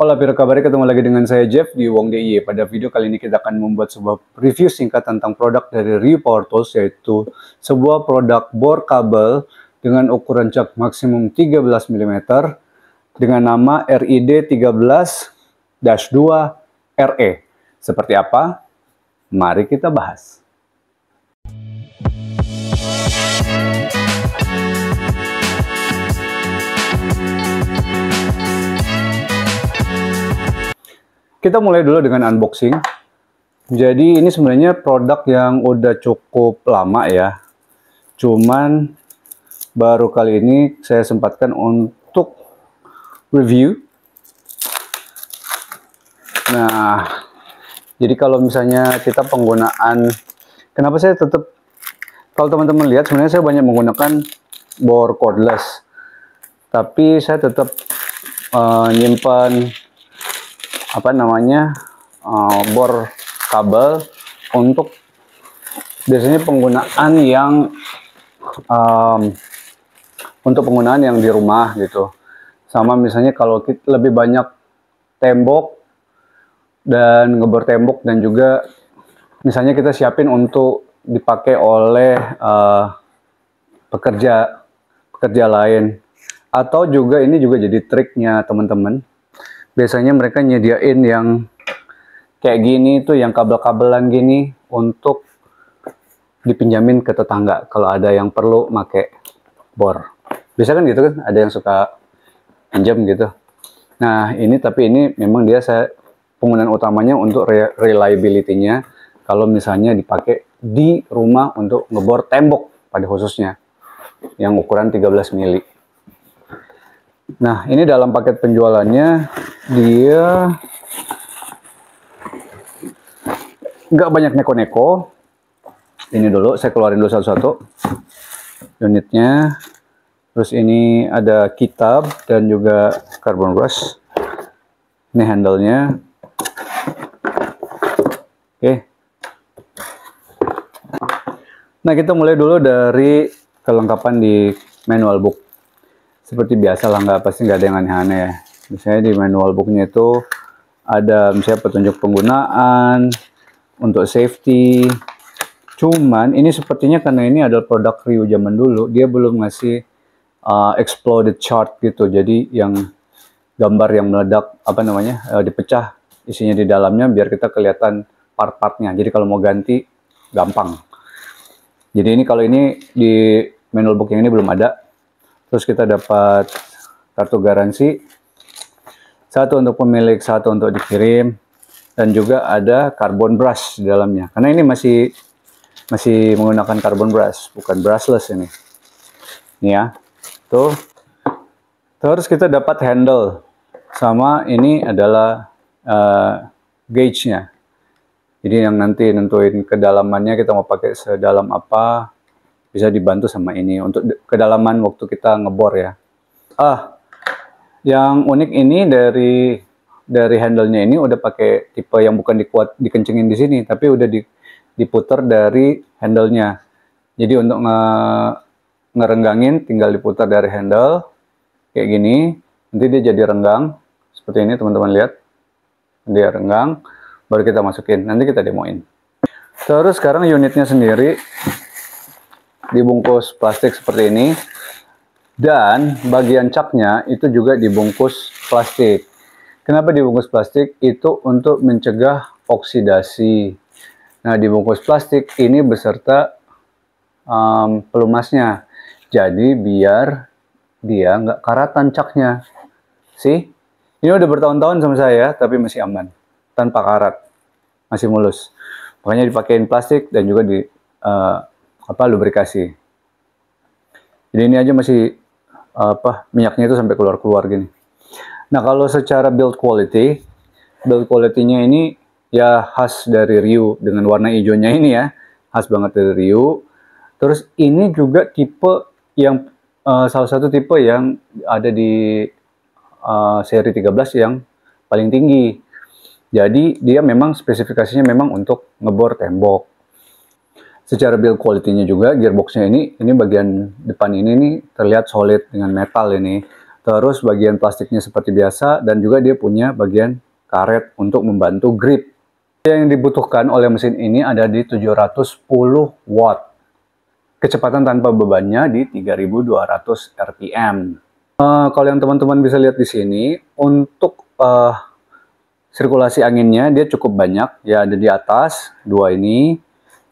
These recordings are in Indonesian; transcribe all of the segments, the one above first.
Halo, apa kabar? Ketemu lagi dengan saya Jeff di Wong DIY. Pada video kali ini kita akan membuat sebuah review singkat tentang produk dari Ryu Power Tools, yaitu sebuah produk bor kabel dengan ukuran jak maksimum 13 mm dengan nama RID 13-2 RE. Seperti apa? Mari kita bahas. Kita mulai dulu dengan unboxing. Jadi ini sebenarnya produk yang udah cukup lama ya. Cuman baru kali ini saya sempatkan untuk review. Nah, jadi kalau misalnya kita penggunaan, kenapa saya tetap, kalau teman-teman lihat sebenarnya saya banyak menggunakan bor cordless. Tapi saya tetap nyimpan bor kabel untuk biasanya penggunaan yang untuk penggunaan yang di rumah gitu. Sama misalnya kalau kita lebih banyak tembok dan ngebor tembok, dan juga misalnya kita siapin untuk dipakai oleh pekerja lain, atau juga ini juga jadi triknya teman-teman. Biasanya mereka nyediain yang kayak gini tuh, yang kabel-kabelan gini untuk dipinjamin ke tetangga kalau ada yang perlu make bor. Biasa kan gitu kan, ada yang suka pinjam gitu. Nah ini, tapi ini memang penggunaan utamanya untuk reliability-nya kalau misalnya dipakai di rumah untuk ngebor tembok pada khususnya yang ukuran 13 mili. Nah, ini dalam paket penjualannya dia nggak banyak neko-neko. Ini dulu, saya keluarin dulu satu-satu unitnya. Terus ini ada kitab dan juga carbon brush. Ini handle-nya. Oke. Nah, kita mulai dulu dari kelengkapan di manual book. Seperti biasa lah, pasti nggak ada yang aneh-aneh ya. Misalnya di manual booknya itu ada misalnya petunjuk penggunaan untuk safety. Cuman ini sepertinya karena ini adalah produk Ryu zaman dulu, dia belum ngasih exploded chart gitu. Jadi yang gambar yang meledak dipecah isinya di dalamnya, biar kita kelihatan part-partnya. Jadi kalau mau ganti gampang. Jadi ini, kalau ini di manual book yang ini belum ada. Terus kita dapat kartu garansi, satu untuk pemilik, satu untuk dikirim, dan juga ada carbon brush di dalamnya. Karena ini masih menggunakan carbon brush, bukan brushless ini. Ini ya, tuh. Terus kita dapat handle, sama ini adalah gauge-nya. Jadi yang nanti nentuin kedalamannya, kita mau pakai sedalam apa, bisa dibantu sama ini untuk kedalaman waktu kita ngebor ya. Yang unik ini dari handle-nya ini udah pakai tipe yang bukan dikencengin di sini, tapi udah diputer dari handle-nya. Jadi untuk ngerenggangin tinggal diputar dari handle kayak gini, nanti dia jadi renggang seperti ini, teman-teman lihat. Dia renggang, baru kita masukin, nanti kita demoin. Terus sekarang unitnya sendiri dibungkus plastik seperti ini, dan bagian caknya itu juga dibungkus plastik. Kenapa dibungkus plastik? Itu untuk mencegah oksidasi. Nah, dibungkus plastik ini beserta pelumasnya, jadi biar dia nggak karatan caknya. Sih, ini udah bertahun-tahun sama saya, tapi masih aman, tanpa karat, masih mulus. Makanya dipakein plastik dan juga di lubrikasi. Jadi ini aja masih minyaknya itu sampai keluar gini. Nah, kalau secara build quality-nya ini ya khas dari Ryu, dengan warna hijaunya ini ya, khas banget dari Ryu. Terus ini juga tipe yang salah satu tipe yang ada di seri 13 yang paling tinggi. Jadi dia memang spesifikasinya memang untuk ngebor tembok. Secara build quality-nya juga, gearbox-nya ini bagian depan ini nih terlihat solid dengan metal ini. Terus bagian plastiknya seperti biasa, dan juga dia punya bagian karet untuk membantu grip. Yang dibutuhkan oleh mesin ini ada di 710 watt. Kecepatan tanpa bebannya di 3200 rpm. Kalau yang teman-teman bisa lihat di sini, untuk sirkulasi anginnya dia cukup banyak. Ya, ada di atas, dua ini,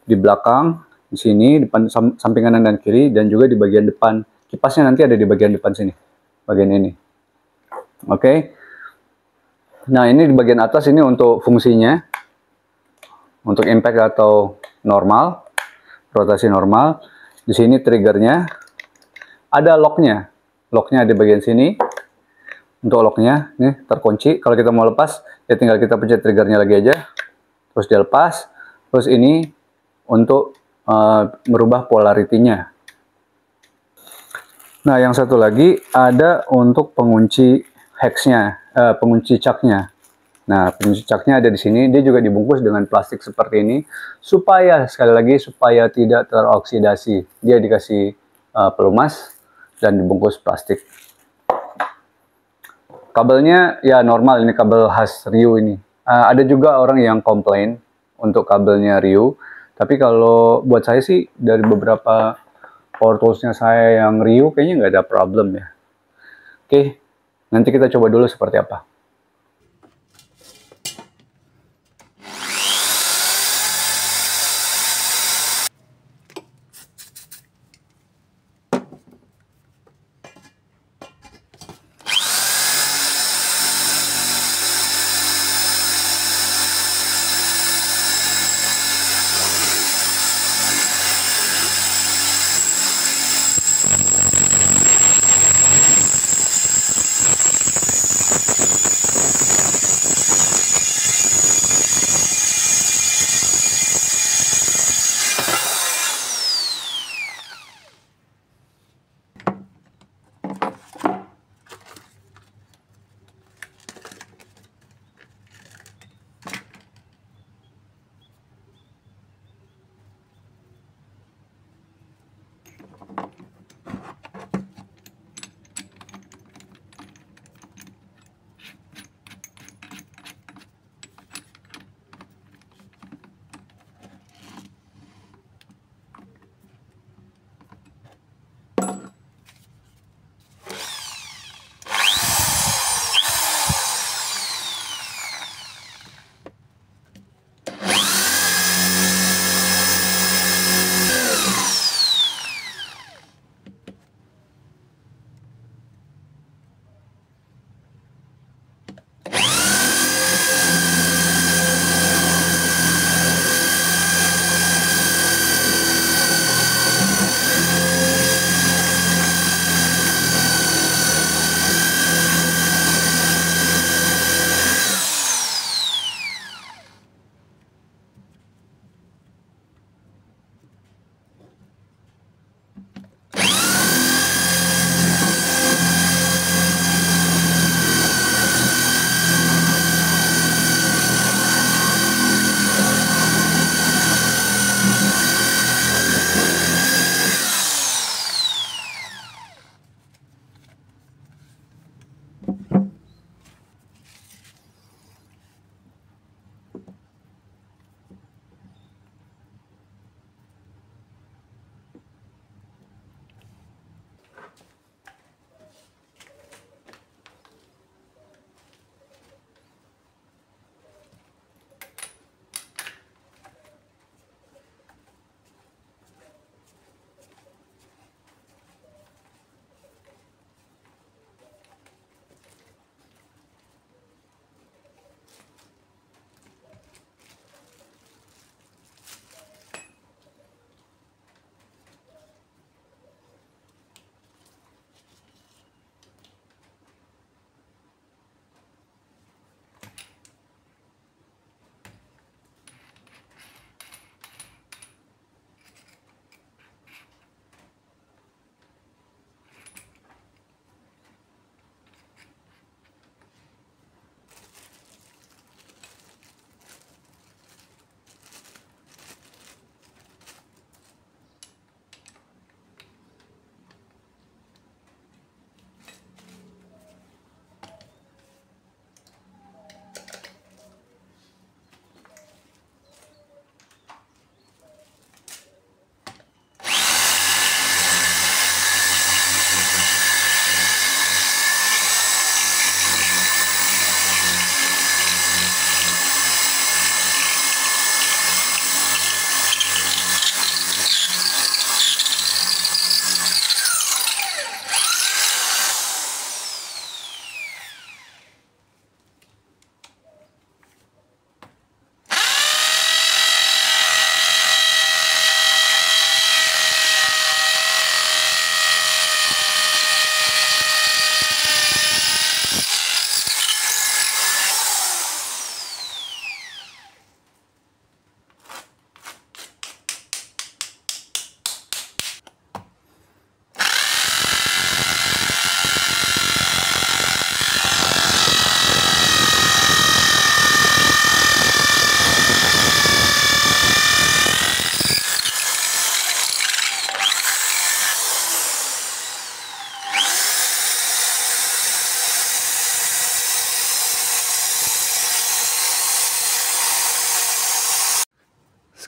di belakang, di sini, depan, samping kanan dan kiri, dan juga di bagian depan. Kipasnya nanti ada di bagian depan sini, bagian ini. Oke. Nah, ini di bagian atas ini untuk fungsinya, untuk impact atau normal, rotasi normal. Di sini triggernya, ada locknya. Locknya ada di bagian sini. Untuk locknya, nih terkunci. Kalau kita mau lepas, ya tinggal kita pencet triggernya lagi aja. Terus dia lepas. Terus ini untuk merubah polaritinya. Nah, yang satu lagi ada untuk pengunci hex-nya, pengunci caknya. Nah, pengunci caknya ada di sini. Dia juga dibungkus dengan plastik seperti ini, supaya sekali lagi supaya tidak teroksidasi. Dia dikasih pelumas dan dibungkus plastik. Kabelnya ya normal, ini kabel khas Ryu ini. Ada juga orang yang komplain untuk kabelnya Ryu, tapi kalau buat saya sih dari beberapa power toolsnya saya yang Ryu kayaknya nggak ada problem ya. Oke, nanti kita coba dulu seperti apa.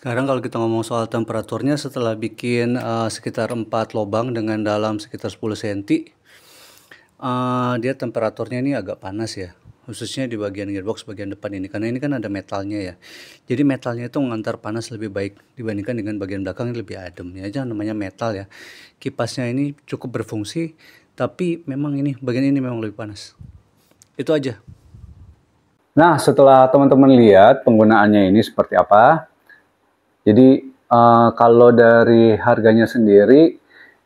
Sekarang kalau kita ngomong soal temperaturnya, setelah bikin sekitar 4 lubang dengan dalam sekitar 10 cm, dia temperaturnya ini agak panas ya, khususnya di bagian gearbox bagian depan ini, karena ini kan ada metalnya ya. Jadi metalnya itu mengantar panas lebih baik dibandingkan dengan bagian belakang yang lebih adem. Ya aja namanya metal ya. Kipasnya ini cukup berfungsi, tapi memang ini bagian ini memang lebih panas. Itu aja. Nah, setelah teman-teman lihat penggunaannya ini seperti apa, jadi kalau dari harganya sendiri,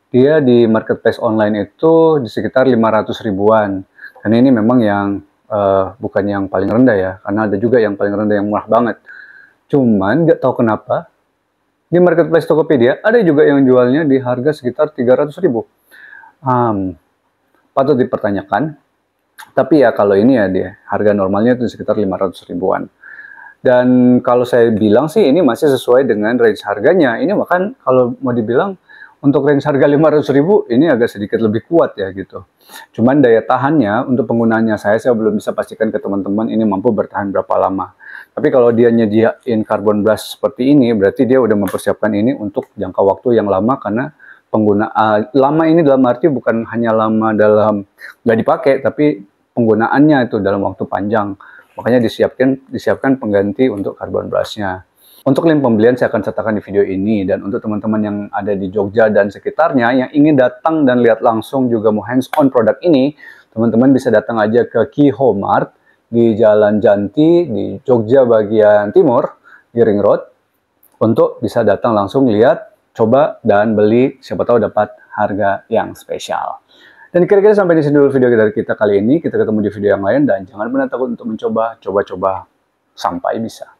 dia di marketplace online itu di sekitar 500 ribuan. Dan ini memang yang bukan yang paling rendah ya, karena ada juga yang paling rendah yang murah banget. Cuman nggak tahu kenapa, di marketplace Tokopedia ada juga yang jualnya di harga sekitar 300 ribu. Patut dipertanyakan, tapi ya kalau ini ya dia harga normalnya itu sekitar 500 ribuan. Dan kalau saya bilang sih ini masih sesuai dengan range harganya. Ini bahkan kalau mau dibilang untuk range harga 500 ribu ini agak sedikit lebih kuat ya gitu. Cuman daya tahannya untuk penggunaannya saya belum bisa pastikan ke teman-teman ini mampu bertahan berapa lama. Tapi kalau dia nyediain carbon brush seperti ini, berarti dia udah mempersiapkan ini untuk jangka waktu yang lama, karena penggunaan lama ini dalam arti bukan hanya lama dalam nggak dipakai, tapi penggunaannya itu dalam waktu panjang. Makanya disiapkan pengganti untuk carbon brushnya. Untuk link pembelian saya akan sertakan di video ini, dan untuk teman-teman yang ada di Jogja dan sekitarnya yang ingin datang dan lihat langsung juga mau hands-on produk ini, teman-teman bisa datang aja ke Kiho Mart di Jalan Janti di Jogja bagian timur di Ring Road, untuk bisa datang langsung lihat, coba, dan beli, siapa tahu dapat harga yang spesial. Dan kira-kira sampai di sini dulu video dari kita kali ini. Kita ketemu di video yang lain, dan jangan pernah takut untuk mencoba, coba-coba sampai bisa.